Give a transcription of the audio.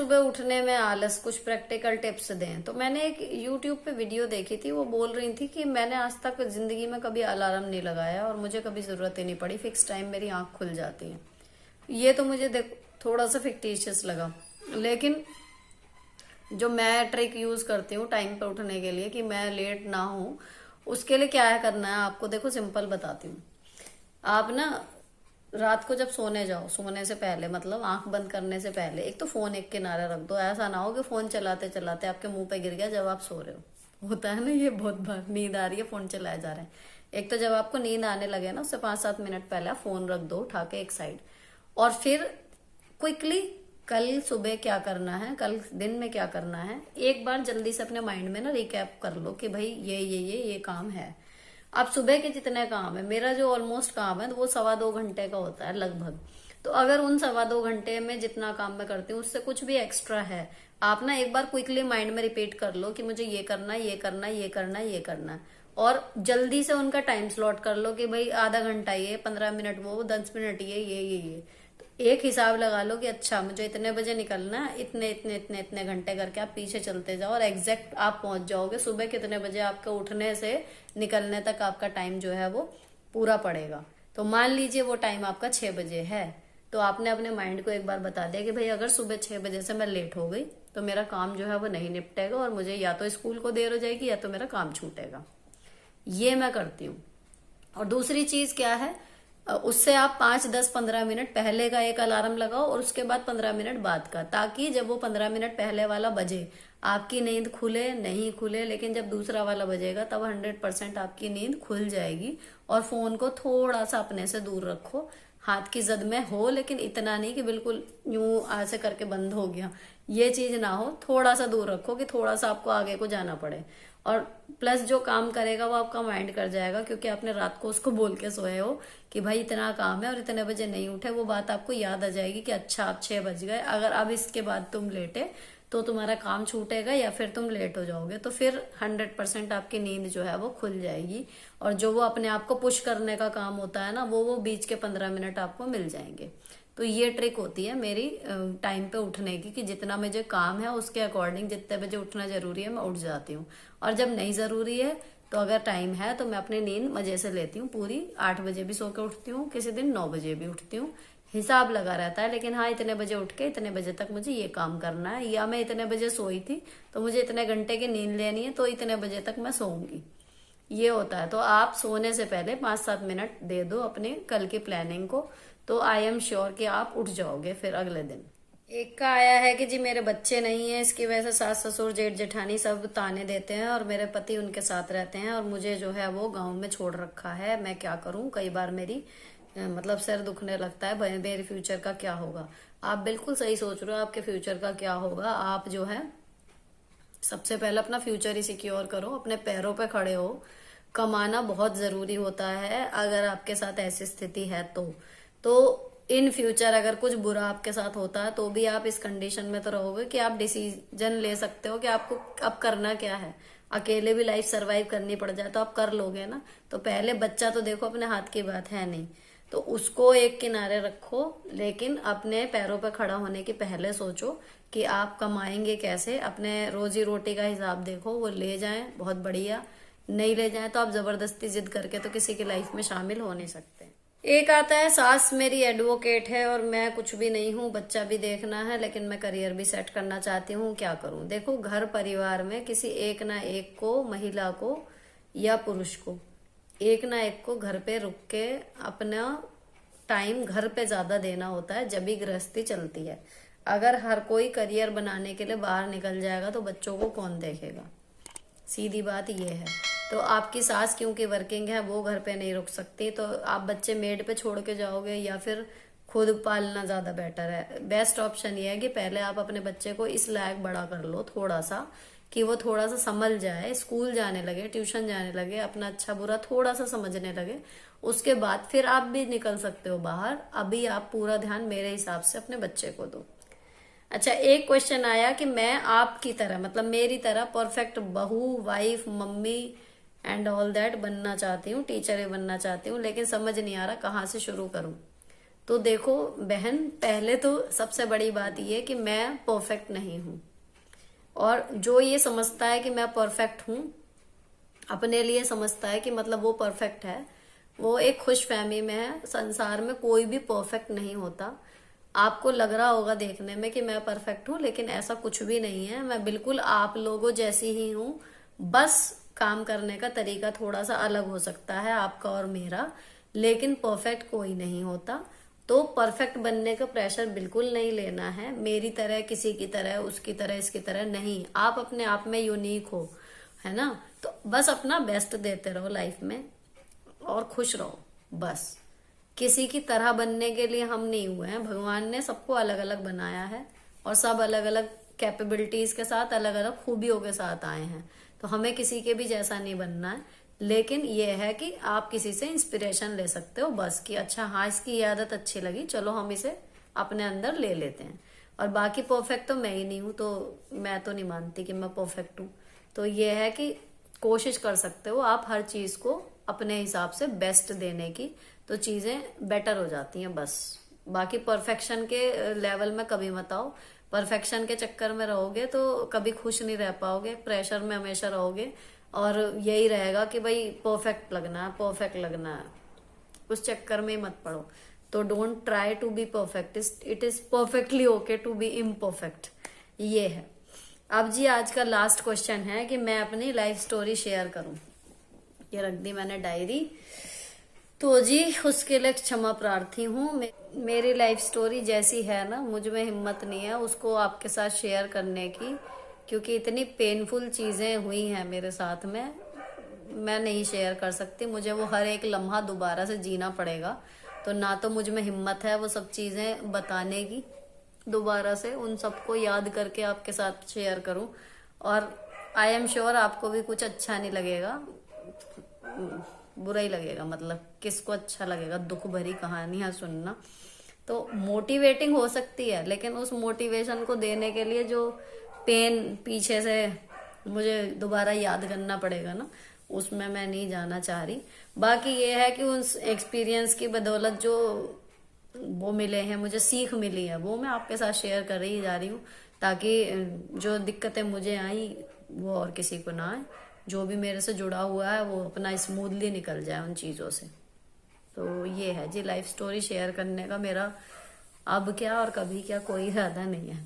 सुबह उठने में आलस, कुछ प्रैक्टिकल टिप्स दें। तो मैंने एक यूट्यूब पे वीडियो देखी थी, वो बोल रही थी कि मैंने आज तक जिंदगी में कभी अलार्म नहीं लगाया और मुझे कभी जरूरत ही नहीं पड़ी, फिक्स टाइम मेरी आंख खुल जाती है। ये तो मुझे देख थोड़ा सा फिक्टिशियस लगा, लेकिन जो मैं ट्रिक यूज करती हूँ टाइम पे उठने के लिए कि मैं लेट ना हूँ, उसके लिए क्या है करना है आपको, देखो सिंपल बताती हूँ। आप ना रात को जब सोने जाओ, सोने से पहले मतलब आंख बंद करने से पहले एक तो फोन एक किनारे रख दो। ऐसा ना हो कि फोन चलाते चलाते आपके मुंह पे गिर गया जब आप सो रहे हो। होता है ना ये बहुत बार, नींद आ रही है फोन चलाए जा रहे हैं। एक तो जब आपको नींद आने लगे ना, उससे 5-7 मिनट पहले आप फोन रख दो उठा के एक साइड, और फिर क्विकली कल सुबह क्या करना है, कल दिन में क्या करना है, एक बार जल्दी से अपने माइंड में ना रिकैप कर लो कि भाई ये काम है। अब सुबह के जितने काम है, मेरा जो ऑलमोस्ट काम है तो वो 1.25 घंटे का होता है लगभग। तो अगर उन 1.25 घंटे में जितना काम मैं करती हूँ उससे कुछ भी एक्स्ट्रा है, आप ना एक बार क्विकली माइंड में रिपीट कर लो कि मुझे ये करना है, ये करना है, ये करना है, ये करना है, और जल्दी से उनका टाइम स्लॉट कर लो कि भाई आधा घंटा ये, 15 मिनट वो, 10 मिनट ये। तो एक हिसाब लगा लो कि अच्छा मुझे इतने बजे निकलना है, इतने इतने इतने इतने घंटे करके आप पीछे चलते जाओ और एग्जैक्ट आप पहुंच जाओगे सुबह कितने बजे। आपके उठने से निकलने तक आपका टाइम जो है वो पूरा पड़ेगा। तो मान लीजिए वो टाइम आपका 6 बजे है, तो आपने अपने माइंड को एक बार बता दिया कि भाई अगर सुबह 6 बजे से मैं लेट हो गई तो मेरा काम जो है वो नहीं निपटेगा और मुझे या तो स्कूल को देर हो जाएगी या तो मेरा काम छूटेगा। ये मैं करती हूँ। और दूसरी चीज क्या है, उससे आप 5, 10, 15 मिनट पहले का एक अलार्म लगाओ और उसके बाद 15 मिनट बाद का, ताकि जब वो 15 मिनट पहले वाला बजे आपकी नींद खुले नहीं खुले, लेकिन जब दूसरा वाला बजेगा तब 100% आपकी नींद खुल जाएगी। और फोन को थोड़ा सा अपने से दूर रखो, हाथ की जद में हो, लेकिन इतना नहीं कि बिल्कुल यूं ऐसे करके बंद हो गया, ये चीज ना हो। थोड़ा सा दूर रखो कि थोड़ा सा आपको आगे को जाना पड़े। और प्लस जो काम करेगा वो आपका माइंड कर जाएगा, क्योंकि आपने रात को उसको बोल के सोए हो कि भाई इतना काम है और इतने बजे नहीं उठे। वो बात आपको याद आ जाएगी कि अच्छा अब 6 बज गए, अगर अब इसके बाद तुम लेटे तो तुम्हारा काम छूटेगा या फिर तुम लेट हो जाओगे। तो फिर 100% आपकी नींद जो है वो खुल जाएगी, और जो वो अपने आप को पुश करने का काम होता है ना, वो बीच के 15 मिनट आपको मिल जाएंगे। तो ये ट्रिक होती है मेरी टाइम पे उठने की, कि जितना मुझे काम है उसके अकॉर्डिंग जितने बजे उठना जरूरी है मैं उठ जाती हूँ। और जब नहीं जरूरी है तो अगर टाइम है तो मैं अपनी नींद मजे से लेती हूँ पूरी। 8 बजे भी सो के उठती हूँ, किसी दिन 9 बजे भी उठती हूँ, हिसाब लगा रहता है। लेकिन हाँ, इतने बजे उठ के इतने बजे तक मुझे ये काम करना है, या मैं इतने बजे सोई थी तो मुझे इतने घंटे की नींद लेनी है तो इतने बजे तक मैं सोऊंगी, ये होता है। तो आप सोने से पहले 5-7 मिनट दे दो अपने कल की प्लानिंग को, तो आई एम श्योर कि आप उठ जाओगे फिर अगले दिन। एक का आया है कि जी मेरे बच्चे नहीं है, इसकी वजह से सास ससुर जेठ जेठानी सब ताने देते हैं और मेरे पति उनके साथ रहते हैं और मुझे जो है वो गांव में छोड़ रखा है, मैं क्या करूं। कई बार मेरी मतलब सिर दुखने लगता है, मेरे फ्यूचर का क्या होगा। आप बिल्कुल सही सोच रहे हो, आपके फ्यूचर का क्या होगा। आप जो है सबसे पहले अपना फ्यूचर ही सिक्योर करो, अपने पैरों पे खड़े हो। कमाना बहुत जरूरी होता है अगर आपके साथ ऐसी स्थिति है तो इन फ्यूचर अगर कुछ बुरा आपके साथ होता है तो भी आप इस कंडीशन में तो रहोगे कि आप डिसीजन ले सकते हो कि आपको अब करना क्या है। अकेले भी लाइफ सरवाइव करनी पड़ जाए तो आप कर लोगे ना। तो पहले बच्चा तो देखो अपने हाथ की बात है नहीं, तो उसको एक किनारे रखो, लेकिन अपने पैरों पर खड़ा होने की पहले सोचो कि आप कमाएंगे कैसे। अपने रोजी रोटी का हिसाब देखो, वो ले जाएं बहुत बढ़िया, नहीं ले जाएं तो आप जबरदस्ती जिद करके तो किसी की लाइफ में शामिल हो नहीं सकते। एक आता है सास मेरी एडवोकेट है और मैं कुछ भी नहीं हूँ, बच्चा भी देखना है लेकिन मैं करियर भी सेट करना चाहती हूँ, क्या करूँ। देखो, घर परिवार में किसी एक ना एक को, महिला को या पुरुष को, एक ना एक को घर पे रुक के अपना टाइम घर पे ज्यादा देना होता है, जब भी गृहस्थी चलती है। अगर हर कोई करियर बनाने के लिए बाहर निकल जाएगा तो बच्चों को कौन देखेगा, सीधी बात ये है। तो आपकी सास क्योंकि वर्किंग है वो घर पे नहीं रुक सकती, तो आप बच्चे मेड पे छोड़ के जाओगे या फिर खुद पालना ज्यादा बेटर है। बेस्ट ऑप्शन ये है कि पहले आप अपने बच्चे को इस लायक बड़ा कर लो थोड़ा सा, कि वो थोड़ा सा संभल जाए, स्कूल जाने लगे, ट्यूशन जाने लगे, अपना अच्छा बुरा थोड़ा सा समझने लगे। उसके बाद फिर आप भी निकल सकते हो बाहर। अभी आप पूरा ध्यान मेरे हिसाब से अपने बच्चे को दो। अच्छा, एक क्वेश्चन आया कि मैं आपकी तरह, मतलब मेरी तरह परफेक्ट बहू, wife, mummy and all that बनना चाहती हूँ, टीचर ही बनना चाहती हूँ, लेकिन समझ नहीं आ रहा कहाँ से शुरू करूँ। तो देखो बहन, पहले तो सबसे बड़ी बात ये कि मैं परफेक्ट नहीं हूं। और जो ये समझता है कि मैं परफेक्ट हूं, अपने लिए समझता है कि मतलब वो परफेक्ट है, वो एक खुश फहमी में है। संसार में कोई भी परफेक्ट नहीं होता। आपको लग रहा होगा देखने में कि मैं परफेक्ट हूं, लेकिन ऐसा कुछ भी नहीं है। मैं बिल्कुल आप लोगों जैसी ही हूं, बस काम करने का तरीका थोड़ा सा अलग हो सकता है आपका और मेरा, लेकिन परफेक्ट कोई नहीं होता। तो परफेक्ट बनने का प्रेशर बिल्कुल नहीं लेना है, मेरी तरह, किसी की तरह, उसकी तरह, इसकी तरह नहीं। आप अपने आप में यूनिक हो, है ना। तो बस अपना बेस्ट देते रहो लाइफ में और खुश रहो बस। किसी की तरह बनने के लिए हम नहीं हुए हैं, भगवान ने सबको अलग अलग बनाया है और सब अलग अलग कैपेबिलिटीज के साथ, अलग अलग खूबियों के साथ आए हैं। तो हमें किसी के भी जैसा नहीं बनना है, लेकिन ये है कि आप किसी से इंस्पिरेशन ले सकते हो बस, कि अच्छा हाँ इसकी ये आदत अच्छी लगी, चलो हम इसे अपने अंदर ले लेते हैं। और बाकी परफेक्ट तो मैं ही नहीं हूं, तो मैं तो नहीं मानती कि मैं परफेक्ट हूं। तो ये है कि कोशिश कर सकते हो आप हर चीज को अपने हिसाब से बेस्ट देने की, तो चीजें बेटर हो जाती हैं बस। बाकी परफेक्शन के लेवल में कभी मत आओ। परफेक्शन के चक्कर में रहोगे तो कभी खुश नहीं रह पाओगे, प्रेशर में हमेशा रहोगे और यही रहेगा कि भाई परफेक्ट लगना है, परफेक्ट लगना है। उस चक्कर में मत पड़ो। तो don't try to be perfect, it is perfectly okay to be imperfect. ये है। अब जी आज का लास्ट क्वेश्चन है कि मैं अपनी लाइफ स्टोरी शेयर करूं। ये रख दी मैंने डायरी, तो जी उसके लिए क्षमा प्रार्थी हूँ। मेरी लाइफ स्टोरी जैसी है ना, मुझ में हिम्मत नहीं है उसको आपके साथ शेयर करने की, क्योंकि इतनी पेनफुल चीजें हुई हैं मेरे साथ में, मैं नहीं शेयर कर सकती। मुझे वो हर एक लम्हा दोबारा से जीना पड़ेगा, तो ना तो मुझ में हिम्मत है वो सब चीजें बताने की, दोबारा से उन सबको याद करके आपके साथ शेयर करूं। और आई एम श्योर आपको भी कुछ अच्छा नहीं लगेगा, बुरा ही लगेगा। मतलब किसको अच्छा लगेगा दुख भरी कहानियां सुनना। तो मोटिवेटिंग हो सकती है, लेकिन उस मोटिवेशन को देने के लिए जो पेन पीछे से मुझे दोबारा याद करना पड़ेगा ना, उसमें मैं नहीं जाना चाह रही। बाकी ये है कि उस एक्सपीरियंस की बदौलत जो वो मिले हैं, मुझे सीख मिली है, वो मैं आपके साथ शेयर कर ही जा रही हूँ, ताकि जो दिक्कतें मुझे आई वो और किसी को ना आए। जो भी मेरे से जुड़ा हुआ है वो अपना स्मूथली निकल जाए उन चीजों से। तो ये है जी लाइफ स्टोरी शेयर करने का मेरा अब क्या और कभी क्या कोई इरादा नहीं है।